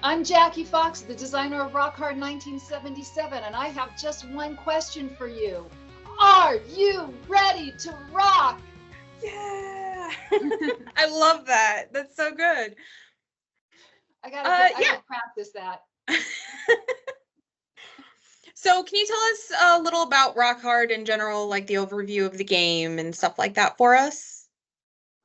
I'm Jackie Fox, the designer of Rock Hard 1977, and I have just one question for you. Are you ready to rock? Yeah. I love that. That's so good. I Yeah. gotta practice that. So can you tell us a little about Rock Hard in general, like the overview of the game and stuff like that for us?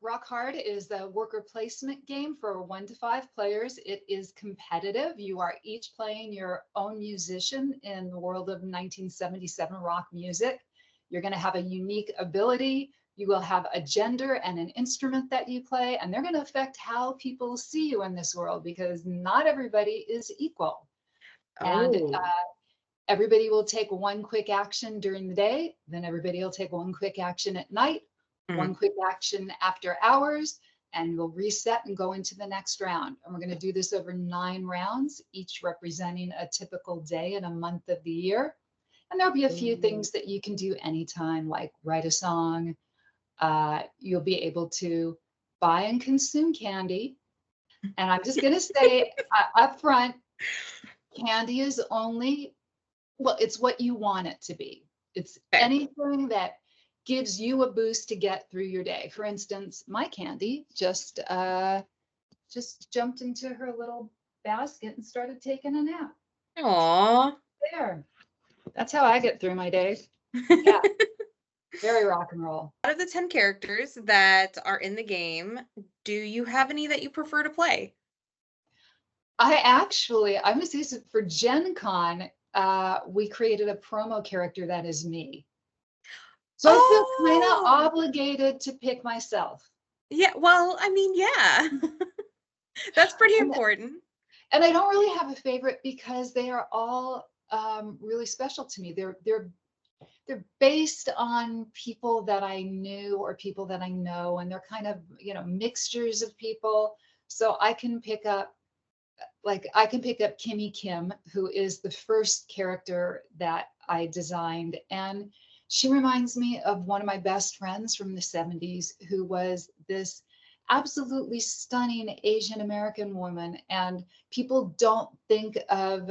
Rock Hard is a worker placement game for 1 to 5 players. It is competitive. You are each playing your own musician in the world of 1977 rock music. You're going to have a unique ability. You will have a gender and an instrument that you play, and they're going to affect how people see you in this world because not everybody is equal. And Oh. everybody will take one quick action during the day, then everybody will take one quick action at night, one Mhm. quick action after hours, and we'll reset and go into the next round. And we're going to do this over 9 rounds, each representing a typical day and a month of the year. And there'll be a few Ooh. things that you can do anytime, like write a song. You'll be able to buy and consume candy. And I'm just going to say up front, candy is only, well, it's what you want it to be. It's Fair. anything that gives you a boost to get through your day. For instance, my candy just jumped into her little basket and started taking a nap. Aw. There. That's how I get through my days. Yeah, very rock and roll. Out of the 10 characters that are in the game, do you have any that you prefer to play? I'm gonna say for Gen Con, we created a promo character that is me. So I feel kind of Oh, obligated to pick myself. yeah. Well, I mean, yeah. That's pretty And important. and I don't really have a favorite because they are all really special to me. They're based on people that I knew or people that I know, and they're kind of mixtures of people. So I can pick up Kimmy Kim, who is the first character that I designed, and she reminds me of one of my best friends from the 70s, who was this absolutely stunning Asian American woman. And people don't think of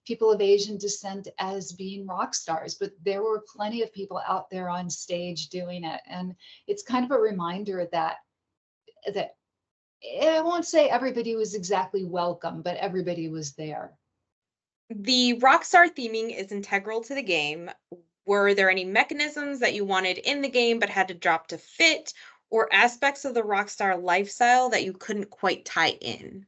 people of Asian descent as being rock stars, but there were plenty of people out there on stage doing it. And it's kind of a reminder that I won't say everybody was exactly welcome, but everybody was there. The Rockstar theming is integral to the game. Were there any mechanisms that you wanted in the game but had to drop to fit, or aspects of the Rockstar lifestyle that you couldn't quite tie in?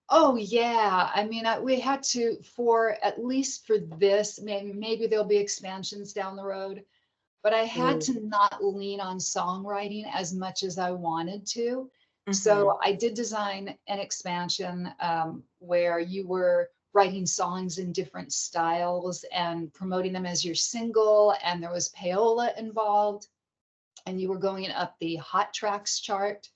Oh yeah, I mean, we had to for at least for this. Maybe there'll be expansions down the road, but I had Ooh. to not lean on songwriting as much as I wanted to. Hmm. So I did design an expansion where you were writing songs in different styles and promoting them as your single, and there was payola involved, and you were going up the hot tracks chart.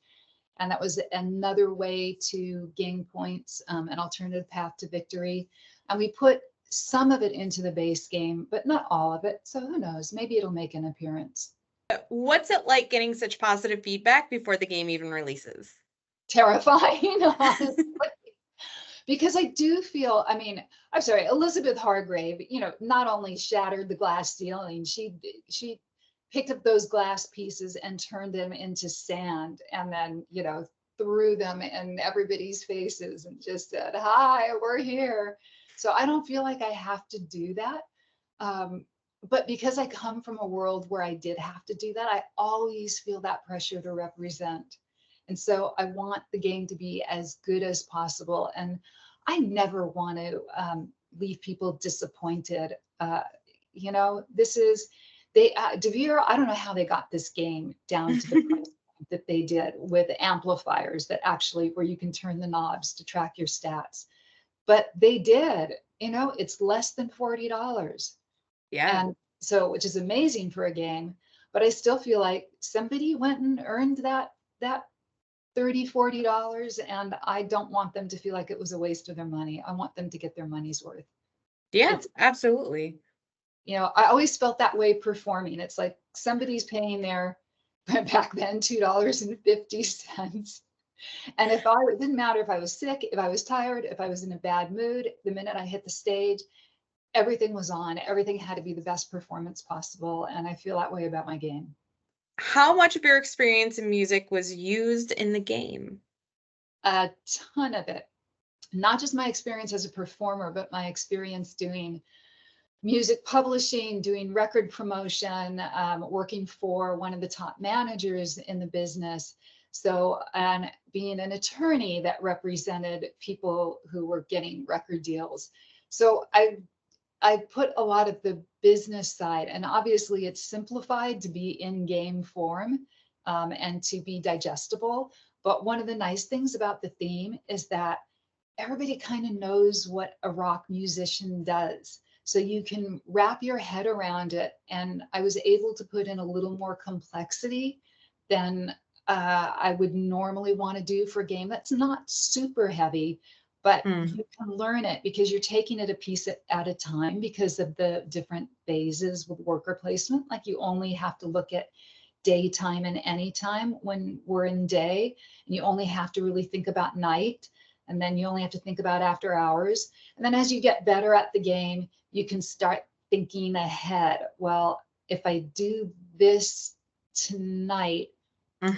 And that was another way to gain points, an alternative path to victory. And we put some of it into the base game, but not all of it. So who knows? Maybe it'll make an appearance. What's it like getting such positive feedback before the game even releases? Terrifying, honestly, because I do feel, I mean, I'm sorry, Elizabeth Hargrave, not only shattered the glass ceiling, she picked up those glass pieces and turned them into sand and then, threw them in everybody's faces and just said, "Hi, we're here." So I don't feel like I have to do that. Um, but because I come from a world where I did have to do that, I always feel that pressure to represent. And so I want the game to be as good as possible. And I never want to leave people disappointed. This is, DeVere, I don't know how they got this game down to the price point that they did with amplifiers that actually, where you can turn the knobs to track your stats. But they did, it's less than $40. Yeah. And so, which is amazing for a game, but I still feel like somebody went and earned that 30, $40, and I don't want them to feel like it was a waste of their money. I want them to get their money's worth. Yeah, It's, absolutely. I always felt that way performing. It's like somebody's paying their back then $2.50 And it didn't matter if I was sick, if I was tired, if I was in a bad mood, the minute I hit the stage, everything was on. Everything had to be the best performance possible. And I feel that way about my game. How much of your experience in music was used in the game? A ton of it. Not just my experience as a performer, but my experience doing music publishing, doing record promotion, working for one of the top managers in the business. So, and being an attorney that represented people who were getting record deals. So I put a lot of the business side, and obviously it's simplified to be in game form and to be digestible. But one of the nice things about the theme is that everybody kind of knows what a rock musician does. So you can wrap your head around it. And I was able to put in a little more complexity than I would normally want to do for a game that's not super heavy, but Mm. you can learn it because you're taking it a piece at a time because of the different phases with worker placement. Like you only have to look at daytime and anytime when we're in day, and you only have to really think about night, and then you only have to think about after hours. And then as you get better at the game, you can start thinking ahead. Well, if I do this tonight,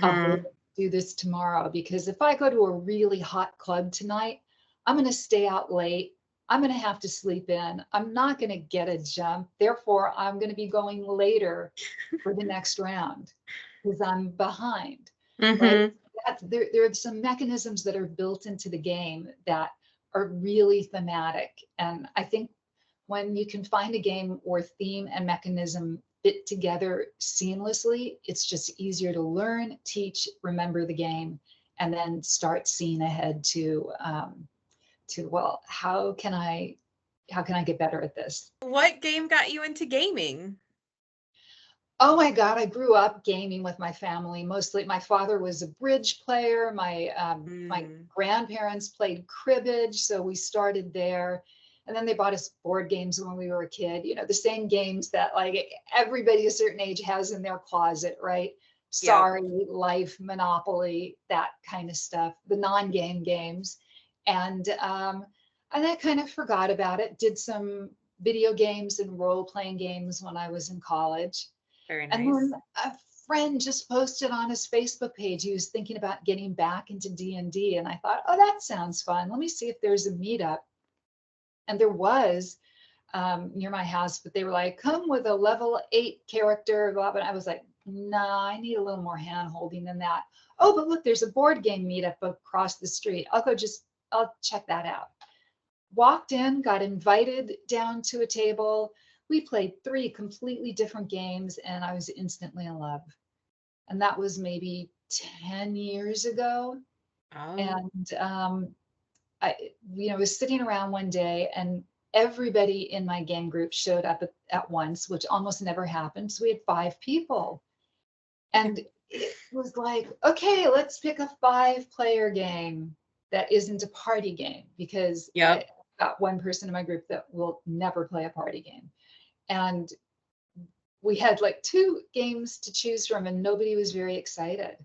I'll be able Mm-hmm. to do this tomorrow. Because if I go to a really hot club tonight, I'm going to stay out late. I'm going to have to sleep in. I'm not going to get a jump. Therefore, I'm going to be going later for the next round because I'm behind, right? Mm-hmm. There are some mechanisms that are built into the game that are really thematic. And I think when you can find a game where theme and mechanism fit together seamlessly, it's just easier to learn, teach, remember the game, and then start seeing ahead to well, how can I get better at this? What game got you into gaming? Oh my God, I grew up gaming with my family. Mostly my father was a bridge player. My Mm. grandparents played cribbage, so we started there. And then they bought us board games when we were a kid, you know, the same games that like everybody a certain age has in their closet, right? Yep. Sorry, Life, Monopoly, that kind of stuff, the non-game games. And and I kind of forgot about it, did some video games and role-playing games when I was in college. Very And then nice. a friend just posted on his Facebook page, he was thinking about getting back into D&D. And I thought, oh, that sounds fun. Let me see if there's a meetup. And there was near my house, but they were like, come with a level 8 character, blah, blah. I was like, nah, I need a little more hand holding than that. Oh, but look, there's a board game meetup across the street. I'll check that out. Walked in, got invited down to a table. We played 3 completely different games, and I was instantly in love. And that was maybe 10 years ago. Oh. And was sitting around one day, and everybody in my game group showed up at once, which almost never happens. So we had 5 people. And it was like, okay, let's pick a 5-player game that isn't a party game because I Yep. got one person in my group that will never play a party game. And we had like 2 games to choose from, and nobody was very excited.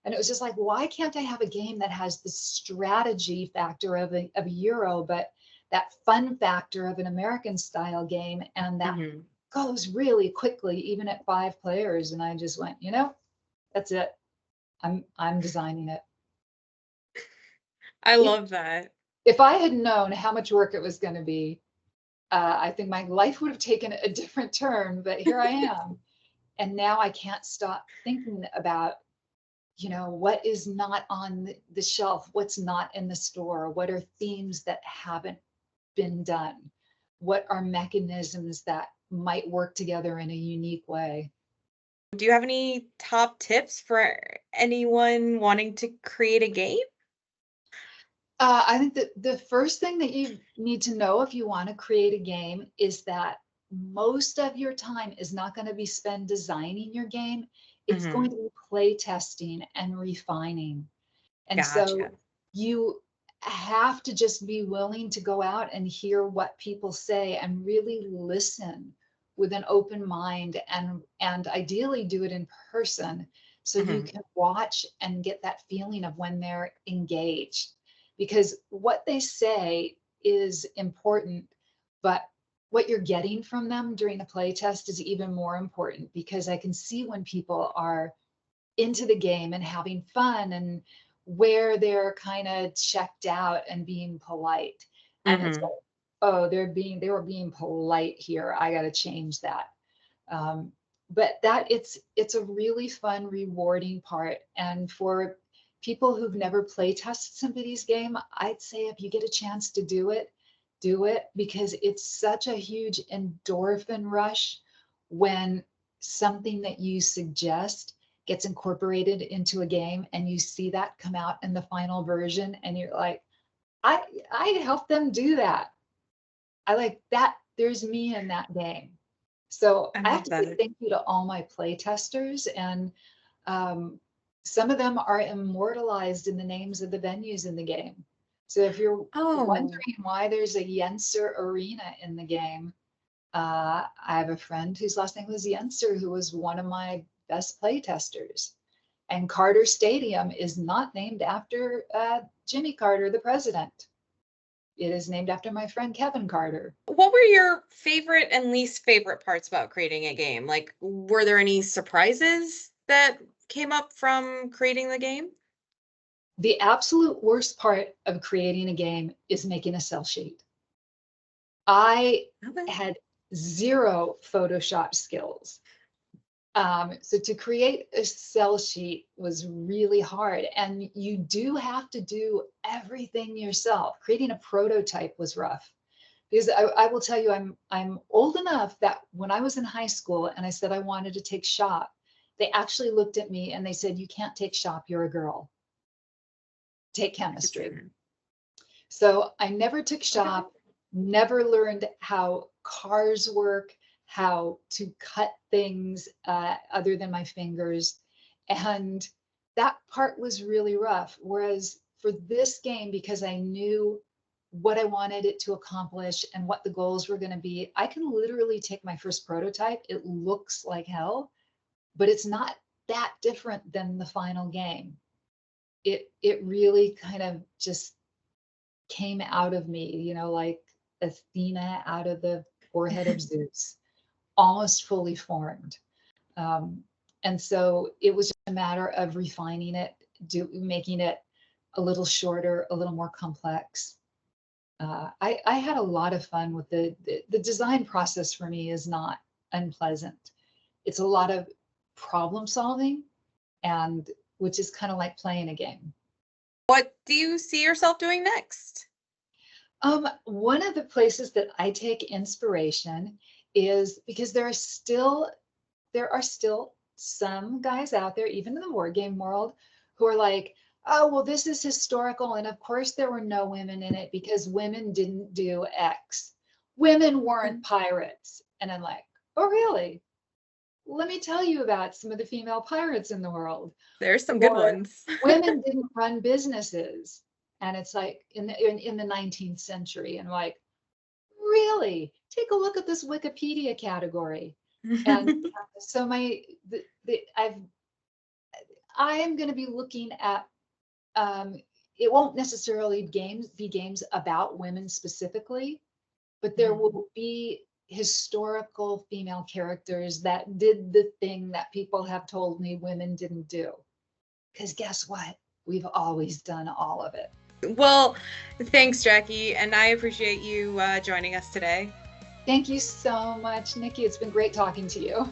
And it was just like, why can't I have a game that has the strategy factor of a Euro, but that fun factor of an American style game, and that Mm-hmm. goes really quickly, even at 5 players? And I just went, that's it. I'm designing it. I If love that. if I had known how much work it was going to be, I think my life would have taken a different turn. But here I am, and now I can't stop thinking about what is not on the shelf, what's not in the store, what are themes that haven't been done, what are mechanisms that might work together in a unique way. Do you have any top tips for anyone wanting to create a game? I think that the first thing that you need to know if you want to create a game is that most of your time is not going to be spent designing your game. It's Mm-hmm. going to be play testing and refining. And Gotcha. so you have to just be willing to go out and hear what people say and really listen with an open mind, and ideally do it in person so you can watch and get that feeling of when they're engaged. Because what they say is important, but what you're getting from them during the play test is even more important, because I can see when people are into the game and having fun, and where they're kind of checked out and being polite. And it's like, oh, they were being polite here. I got to change that. But that it's a really fun, rewarding part. And for people who've never play tested somebody's game, I'd say if you get a chance to do it, because it's such a huge endorphin rush when something that you suggest gets incorporated into a game and you see that come out in the final version, and you're like, I helped them do that. I like that. There's me in that game. So I I have love to say that. thank you to all my play testers, and um, some of them are immortalized in the names of the venues in the game. So if you're Oh, wondering why there's a Yenser Arena in the game, I have a friend whose last name was Yenser, who was one of my best play testers. And Carter Stadium is not named after Jimmy Carter, the president. It is named after my friend Kevin Carter. what were your favorite and least favorite parts about creating a game? Like, were there any surprises that came up from creating the game? The absolute worst part of creating a game is making a sell sheet. I Okay. had zero Photoshop skills. So to create a sell sheet was really hard. And you do have to do everything yourself. Creating a prototype was rough. Because I will tell you, I'm old enough that when I was in high school and I said I wanted to take shop, they actually looked at me and they said, "You can't take shop, you're a girl. Take chemistry." So I never took Okay. shop, never learned how cars work, how to cut things other than my fingers. And that part was really rough. Whereas for this game, because I knew what I wanted it to accomplish and what the goals were going to be, I can literally take my first prototype. It looks like hell, but it's not that different than the final game. It really kind of just came out of me, like Athena out of the forehead of Zeus, almost fully formed. Um, and so it was just a matter of refining it, making it a little shorter, a little more complex. I had a lot of fun with the design process. For me is not unpleasant. It's a lot of problem solving, and which is kind of like playing a game. What do you see yourself doing next? One of the places that I take inspiration is because there are still some guys out there, even in the war game world, who are like, oh, well, this is historical. And of course, there were no women in it because women didn't do X. Women weren't pirates. And I'm like, oh, really? Let me tell you about some of the female pirates in the world. There's some good Or ones. women didn't run businesses. And it's like in the 19th century, and like, really? Take a look at this Wikipedia category. And so I am going to be looking at, um, it won't necessarily be games about women specifically, but there will be historical female characters that did the thing that people have told me women didn't do. Because guess what? We've always done all of it. Well, thanks, Jackie, and I appreciate you joining us today. Thank you so much, Nikki. It's been great talking to you.